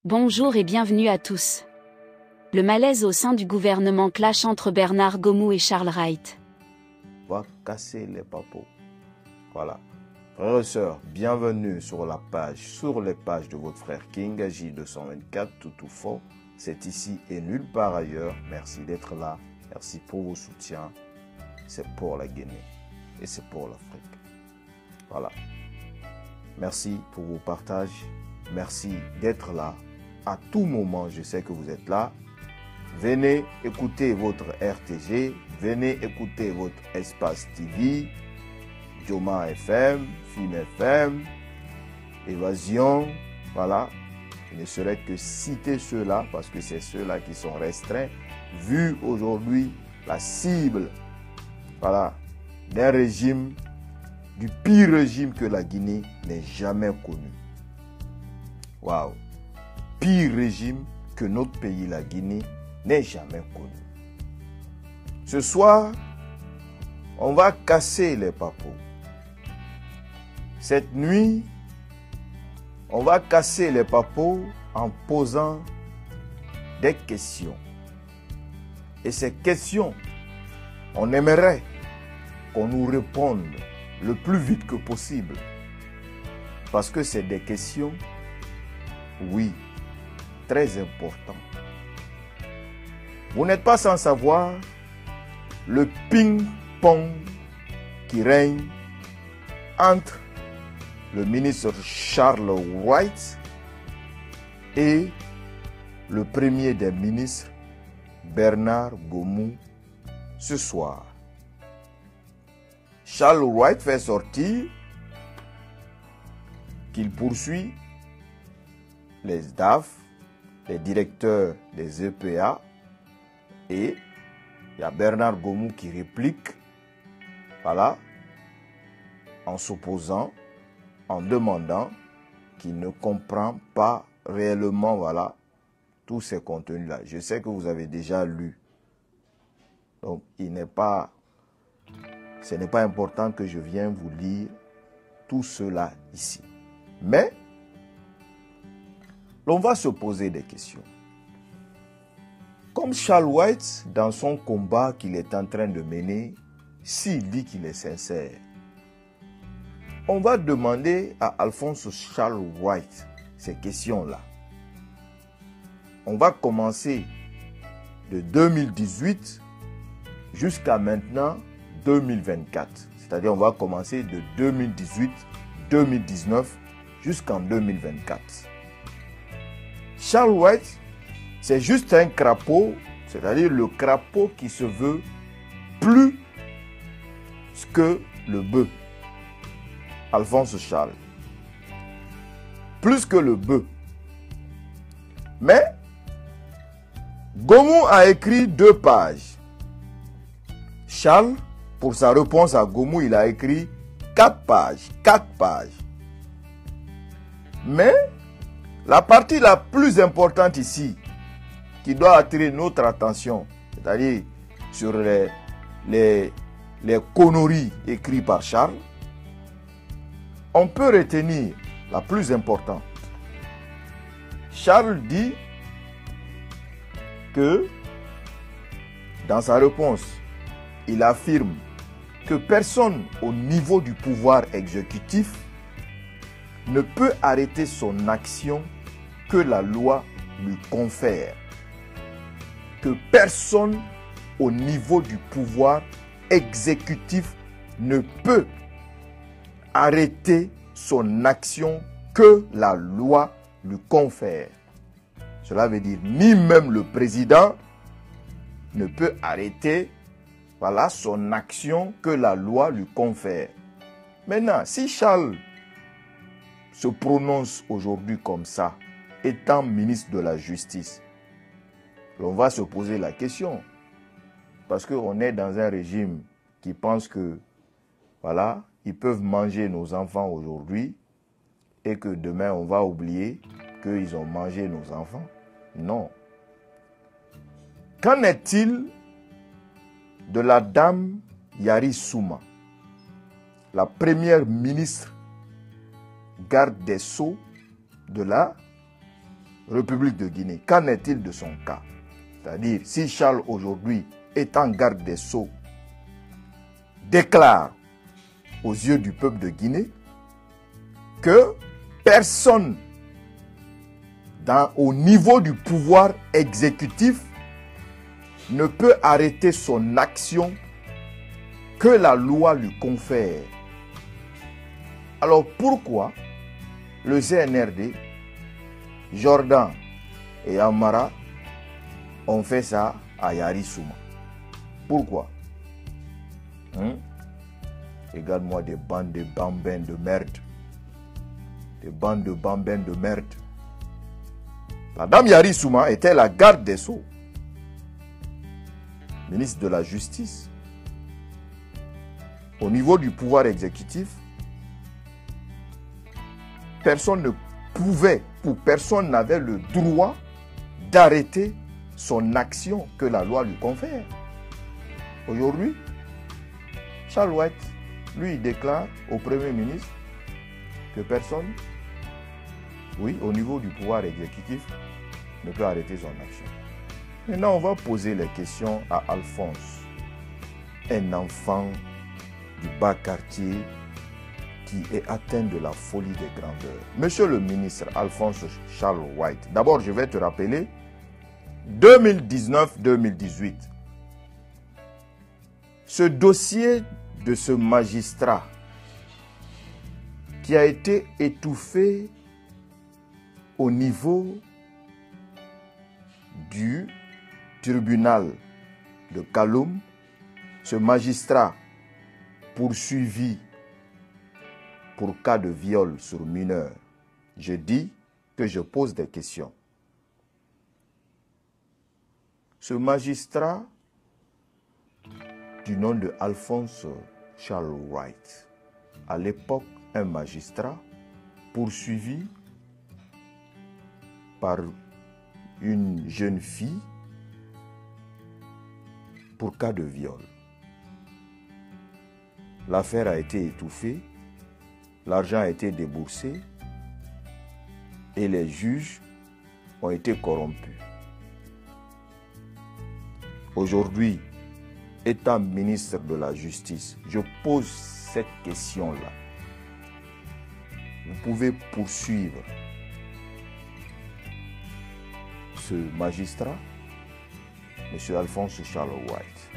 Bonjour et bienvenue à tous. Le malaise au sein du gouvernement clash entre Bernard Gomou et Charles Wright. On va casser les papos. Voilà. Frères et sœurs, bienvenue sur les pages de votre frère King, J224, tout fort. C'est ici et nulle part ailleurs. Merci d'être là. Merci pour vos soutiens. C'est pour la Guinée et c'est pour l'Afrique. Voilà. Merci pour vos partages. Merci d'être là. À tout moment, je sais que vous êtes là. Venez écouter votre RTG. Venez écouter votre Espace TV. Dioma FM, Film FM, Évasion. Voilà. Je ne saurais que citer ceux-là parce que c'est ceux-là qui sont restreints. Vu aujourd'hui la cible, voilà, d'un régime, du pire régime que la Guinée n'ait jamais connu. Waouh! Pire régime que notre pays, la Guinée, n'ait jamais connu. Ce soir, on va casser les papos. Cette nuit, on va casser les papos en posant des questions. Et ces questions, on aimerait qu'on nous réponde le plus vite que possible. Parce que c'est des questions, oui, très importantes. Vous n'êtes pas sans savoir le ping-pong qui règne entre le ministre Charles Wright et le premier des ministres, Bernard Gomou, ce soir. Charles Wright fait sortir qu'il poursuit les DAF, les directeurs des EPA, et il y a Bernard Gomou qui réplique, voilà, en s'opposant, en demandant qu'il ne comprend pas réellement, voilà, tous ces contenus-là. Je sais que vous avez déjà lu. Donc, ce n'est pas important que je vienne vous lire tout cela ici. Mais, l'on va se poser des questions. Comme Charles Wright, dans son combat qu'il est en train de mener, s'il dit qu'il est sincère, on va demander à Alphonse Charles Wright ces questions-là. On va commencer de 2018 jusqu'à maintenant 2024. C'est-à-dire on va commencer de 2018, 2019 jusqu'en 2024. Charles Wright, c'est juste un crapaud, c'est-à-dire le crapaud qui se veut plus que le bœuf. Alphonse Charles. Plus que le bœuf. Mais, Gomou a écrit 2 pages. Charles, pour sa réponse à Gomou, il a écrit 4 pages. 4 pages. Mais, la partie la plus importante ici, qui doit attirer notre attention, c'est-à-dire sur les conneries écrites par Charles, on peut retenir la plus importante. Charles dit que, dans sa réponse, il affirme que personne au niveau du pouvoir exécutif ne peut arrêter son action que la loi lui confère. Que personne au niveau du pouvoir exécutif ne peut arrêter son action que la loi lui confère. Cela veut dire ni même le président ne peut arrêter, voilà, son action que la loi lui confère. Maintenant, si Charles se prononce aujourd'hui comme ça, étant ministre de la Justice, on va se poser la question. Parce qu'on est dans un régime qui pense que, voilà, ils peuvent manger nos enfants aujourd'hui et que demain on va oublier qu'ils ont mangé nos enfants. Non. Qu'en est-il de la dame Yari Souma, la première ministre garde des Sceaux de la République de Guinée, qu'en est-il de son cas? C'est-à-dire, si Charles aujourd'hui, étant garde des Sceaux, déclare aux yeux du peuple de Guinée que personne au niveau du pouvoir exécutif ne peut arrêter son action que la loi lui confère. Alors pourquoi le CNRD, Jordan et Amara ont fait ça à Yarissouma? Pourquoi? Regarde-moi des bandes de bambins de merde. Des bandes de bambins de merde. La dame Yarissouma était la garde des Sceaux, ministre de la Justice. Au niveau du pouvoir exécutif, personne ne pouvait, ou personne n'avait le droit d'arrêter son action que la loi lui confère. Aujourd'hui, Charles White, lui, il déclare au Premier ministre que personne, oui, au niveau du pouvoir exécutif, ne peut arrêter son action. Maintenant, on va poser les questions à Alphonse, un enfant du bas quartier qui est atteint de la folie des grandeurs. Monsieur le ministre Alphonse Charles White, d'abord, je vais te rappeler, 2019-2018, ce dossier de ce magistrat qui a été étouffé au niveau du tribunal de Kaloum, ce magistrat poursuivi pour cas de viol sur mineur, je dis que je pose des questions. Ce magistrat du nom de Alphonse Charles White, à l'époque un magistrat poursuivi par une jeune fille pour cas de viol. L'affaire a été étouffée, l'argent a été déboursé et les juges ont été corrompus. Aujourd'hui, étant ministre de la Justice, je pose cette question-là. Vous pouvez poursuivre ce magistrat, M. Alphonse Charles White,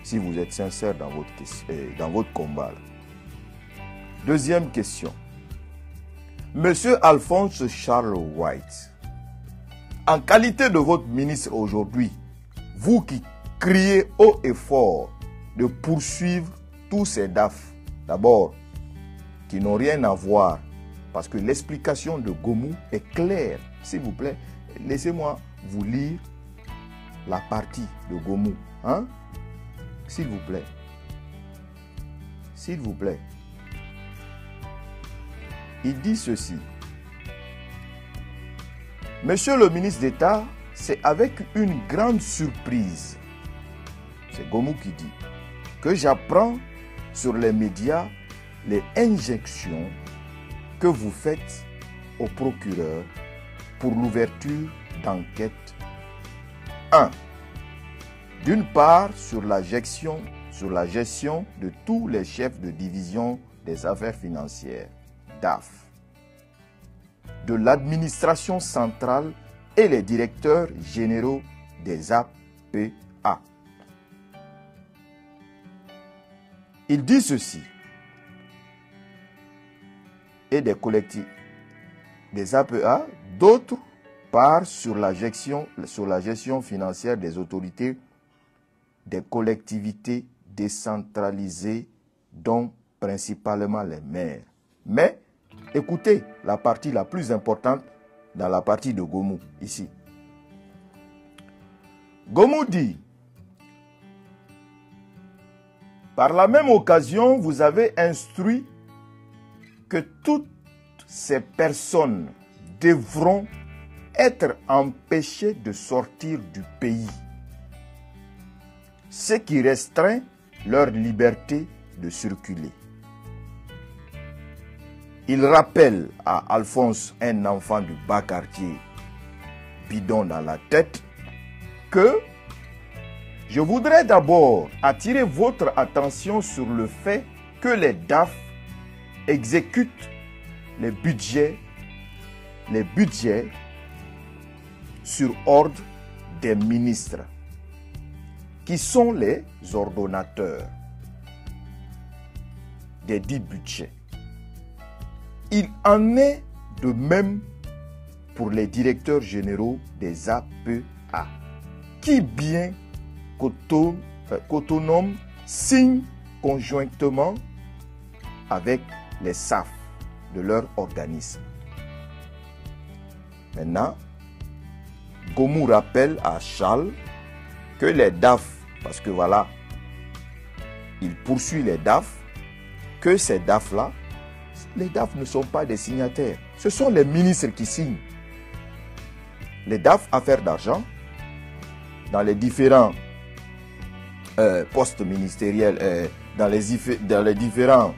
si vous êtes sincère dans votre combat. Deuxième question. M. Alphonse Charles White, en qualité de votre ministre aujourd'hui, vous qui criez haut et fort de poursuivre tous ces DAF, d'abord, qui n'ont rien à voir, parce que l'explication de Gomou est claire. S'il vous plaît, laissez-moi vous lire la partie de Gomou. S'il vous plaît. S'il vous plaît. Il dit ceci. Monsieur le ministre d'État, c'est avec une grande surprise, c'est Gomou qui dit, que j'apprends sur les médias les injections que vous faites au procureur pour l'ouverture d'enquête 1. D'une part, sur la gestion de tous les chefs de division des affaires financières, DAF, de l'administration centrale et les directeurs généraux des APA. Il dit ceci. Et des collectifs des APA, d'autre part sur la gestion financière des autorités des collectivités décentralisées, dont principalement les maires. Mais écoutez la partie la plus importante dans la partie de Gomou, ici. Gomou dit, par la même occasion, vous avez instruit que toutes ces personnes devront être empêchées de sortir du pays, ce qui restreint leur liberté de circuler. Il rappelle à Alphonse, un enfant du bas quartier, bidon dans la tête, que je voudrais d'abord attirer votre attention sur le fait que les DAF exécutent les budgets sur ordre des ministres, qui sont les ordonnateurs des dits budgets. Il en est de même pour les directeurs généraux des APA, qui bien qu'autonomes signent conjointement avec les SAF de leur organisme. Maintenant, Gomu rappelle à Charles que les DAF, parce que voilà, il poursuit les DAF, que ces DAF-là, les DAF ne sont pas des signataires. Ce sont les ministres qui signent. Les DAF, affaires d'argent, dans les différents postes ministériels, dans les différents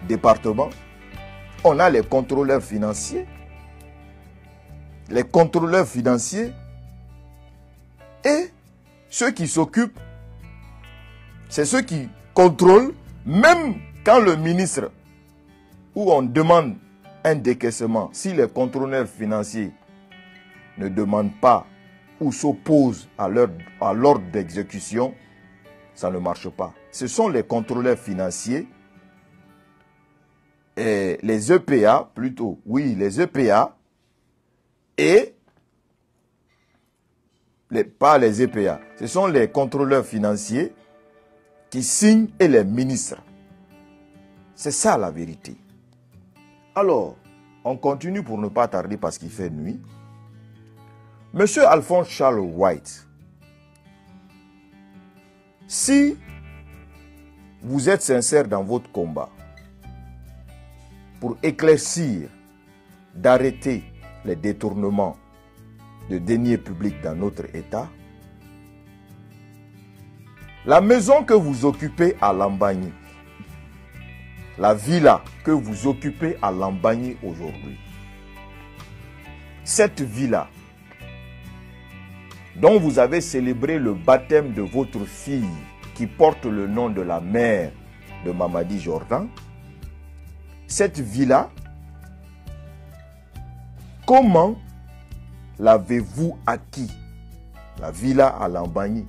départements, on a les contrôleurs financiers. Les contrôleurs financiers et ceux qui s'occupent, c'est ceux qui contrôlent, même quand le ministre, où on demande un décaissement, si les contrôleurs financiers ne demandent pas ou s'opposent à l'ordre d'exécution, ça ne marche pas. Ce sont les contrôleurs financiers et les EPA, plutôt, oui, les EPA et pas les EPA, ce sont les contrôleurs financiers qui signent et les ministres. C'est ça la vérité. Alors, on continue pour ne pas tarder parce qu'il fait nuit. Monsieur Alphonse Charles White, si vous êtes sincère dans votre combat pour éclaircir, d'arrêter les détournements de deniers publics dans notre État, la maison que vous occupez à Lambagny, la villa que vous occupez à Lambagny aujourd'hui, cette villa dont vous avez célébré le baptême de votre fille qui porte le nom de la mère de Mamadi Jordan, cette villa, comment l'avez-vous acquis? La villa à Lambagny.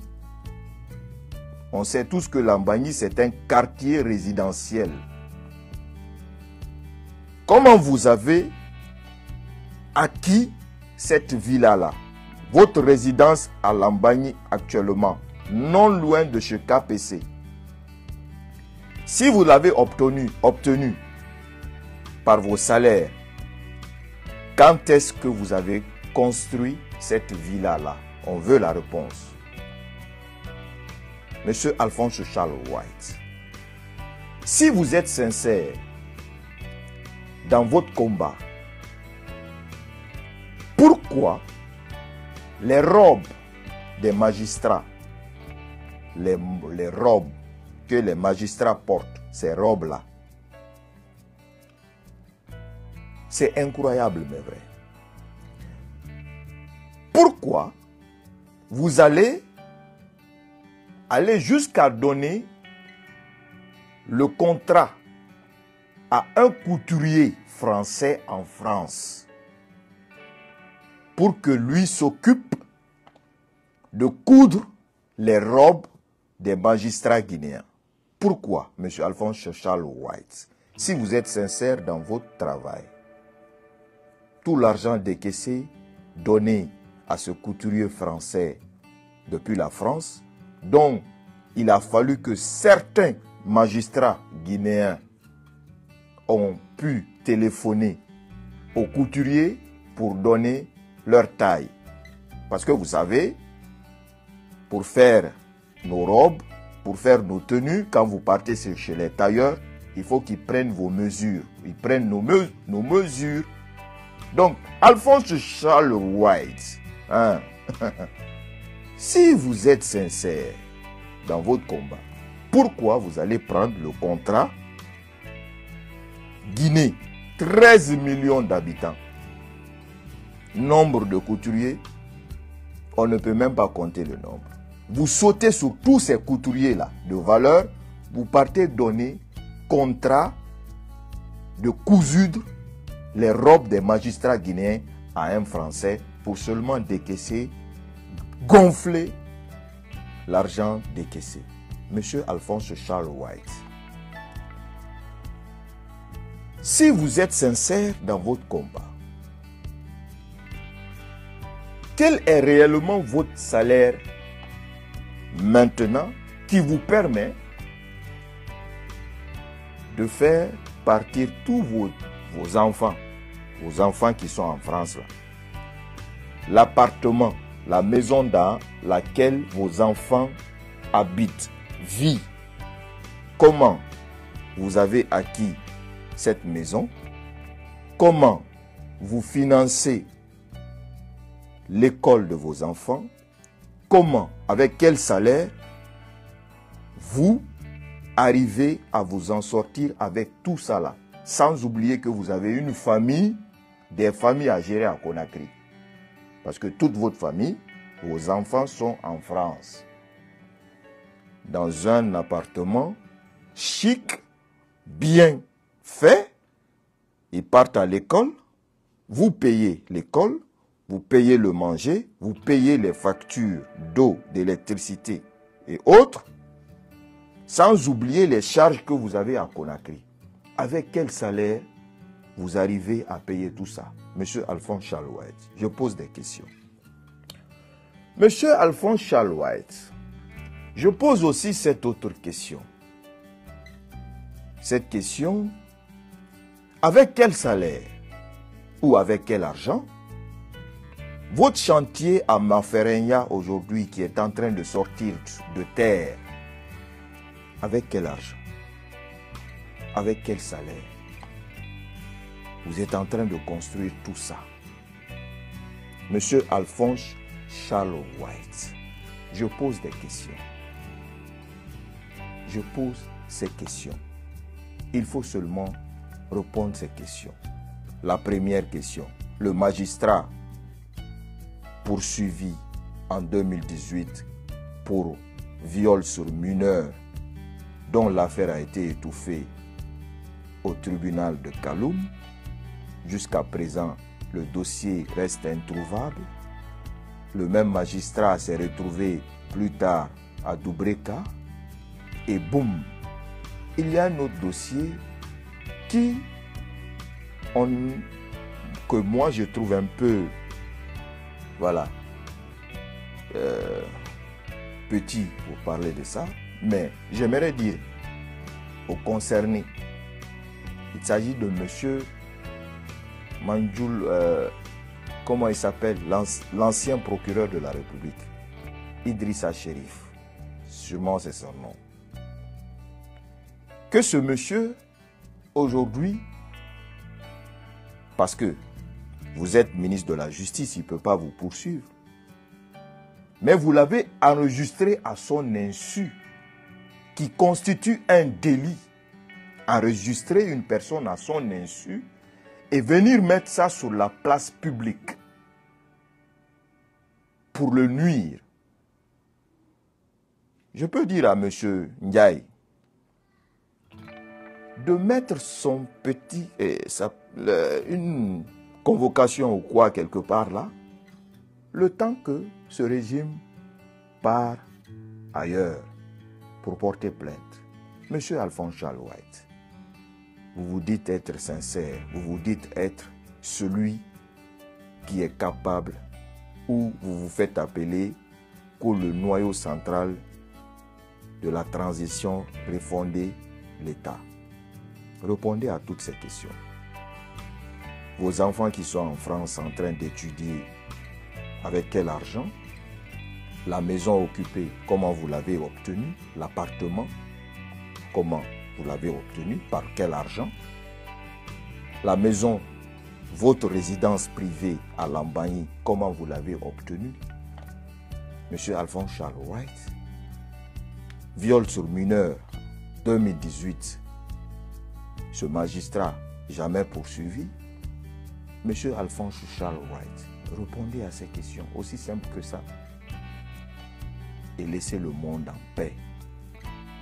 On sait tous que Lambagny, c'est un quartier résidentiel. Comment vous avez acquis cette villa-là? Votre résidence à Lambagny actuellement, non loin de chez KPC. Si vous l'avez obtenu par vos salaires, quand est-ce que vous avez construit cette villa-là? On veut la réponse. Monsieur Alphonse Charles White, si vous êtes sincère dans votre combat, pourquoi les robes des magistrats, les robes que les magistrats portent, ces robes-là, c'est incroyable mais vrai. Pourquoi vous allez jusqu'à donner le contrat à un couturier français en France pour que lui s'occupe de coudre les robes des magistrats guinéens? Pourquoi, M. Alphonse Charles White, si vous êtes sincère dans votre travail, tout l'argent décaissé, donné à ce couturier français depuis la France, dont il a fallu que certains magistrats guinéens ont pu téléphoner aux couturiers pour donner leur taille. Parce que vous savez, pour faire nos robes, pour faire nos tenues, quand vous partez chez les tailleurs, il faut qu'ils prennent vos mesures. Ils prennent nos mesures. Donc, Alphonse Charles White, si vous êtes sincère dans votre combat, pourquoi vous allez prendre le contrat Guinée 13 millions d'habitants. Nombre de couturiers, on ne peut même pas compter le nombre. Vous sautez sur tous ces couturiers-là de valeur, vous partez donner contrat de cousudre les robes des magistrats guinéens à un Français pour seulement décaisser, gonfler l'argent décaissé. Monsieur Alphonse Charles White, si vous êtes sincère dans votre combat, quel est réellement votre salaire maintenant qui vous permet de faire partir tous vos enfants qui sont en France, l'appartement, la maison dans laquelle vos enfants habitent, vivent. Comment vous avez acquis cette maison? Comment vous financez l'école de vos enfants? Comment, avec quel salaire vous arrivez à vous en sortir avec tout ça là? Sans oublier que vous avez une famille, des familles à gérer à Conakry. Parce que toute votre famille, vos enfants sont en France. Dans un appartement chic, bien fait, ils partent à l'école, vous payez l'école, vous payez le manger, vous payez les factures d'eau, d'électricité et autres, sans oublier les charges que vous avez à Conakry. Avec quel salaire vous arrivez à payer tout ça? Monsieur Alphonse Charles White, je pose des questions. Monsieur Alphonse Charles White, je pose aussi cette autre question. Cette question, avec quel salaire ou avec quel argent votre chantier à Mafereña aujourd'hui qui est en train de sortir de terre, avec quel argent? Avec quel salaire vous êtes en train de construire tout ça? Monsieur Alphonse Charles White, je pose des questions. Je pose ces questions. Il faut seulement répondre à ces questions. La première question, le magistrat poursuivi en 2018 pour viol sur mineur dont l'affaire a été étouffée au tribunal de Kaloum. Jusqu'à présent, le dossier reste introuvable. Le même magistrat s'est retrouvé plus tard à Doubreka. Et boum, il y a un autre dossier que moi je trouve un peu, voilà, petit pour parler de ça. Mais j'aimerais dire aux concernés, il s'agit de monsieur Manjoul, comment il s'appelle, l'ancien procureur de la République, Idrissa Chérif, sûrement c'est son nom. Que ce monsieur, aujourd'hui, parce que vous êtes ministre de la Justice, il ne peut pas vous poursuivre, mais vous l'avez enregistré à son insu, qui constitue un délit. Enregistrer une personne à son insu et venir mettre ça sur la place publique pour le nuire. Je peux dire à M. Ndiaye de mettre son petit, une convocation ou quoi quelque part là, le temps que ce régime part ailleurs pour porter plainte. Monsieur Alphonse Charles White, vous vous dites être sincère, vous vous dites être celui qui est capable, ou vous vous faites appeler comme le noyau central de la transition refonder l'État. Répondez à toutes ces questions. Vos enfants qui sont en France en train d'étudier, avec quel argent? La maison occupée, comment vous l'avez obtenue? L'appartement, comment vous l'avez obtenu? Par quel argent? La maison, votre résidence privée à Lambagne, comment vous l'avez obtenue? Monsieur Alphonse Charles White, viol sur mineur, 2018. Ce magistrat jamais poursuivi? Monsieur Alphonse Charles Wright, répondez à ces questions, aussi simple que ça. Et laissez le monde en paix.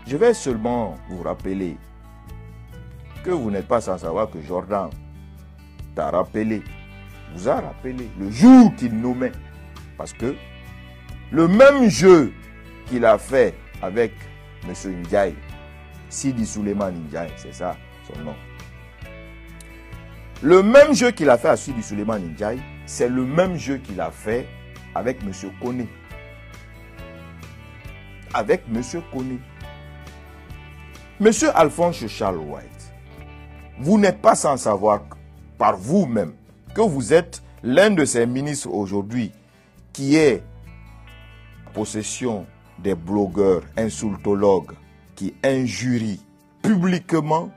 Je vais seulement vous rappeler que vous n'êtes pas sans savoir que Jordan t'a rappelé, vous a rappelé le jour qu'il nommait. Parce que le même jeu qu'il a fait avec M. Ndiaye, Sidi Suleiman Ndiaye, c'est ça son nom. Le même jeu qu'il a fait à Sidi Suleiman Ndiaye, c'est le même jeu qu'il a fait avec M. Koné. Avec M. Koné. Monsieur Alphonse Charles Wright, vous n'êtes pas sans savoir par vous-même que vous êtes l'un de ces ministres aujourd'hui qui est en possession des blogueurs insultologues qui injurient publiquement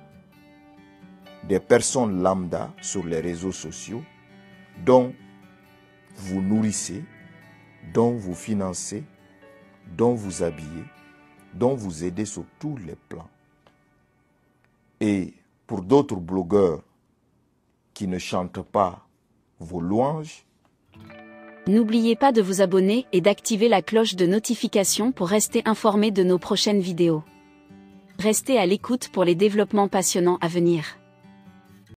des personnes lambda sur les réseaux sociaux dont vous nourrissez, dont vous financez, dont vous habillez, dont vous aidez sur tous les plans. Et pour d'autres blogueurs qui ne chantent pas vos louanges, n'oubliez pas de vous abonner et d'activer la cloche de notification pour rester informé de nos prochaines vidéos. Restez à l'écoute pour les développements passionnants à venir.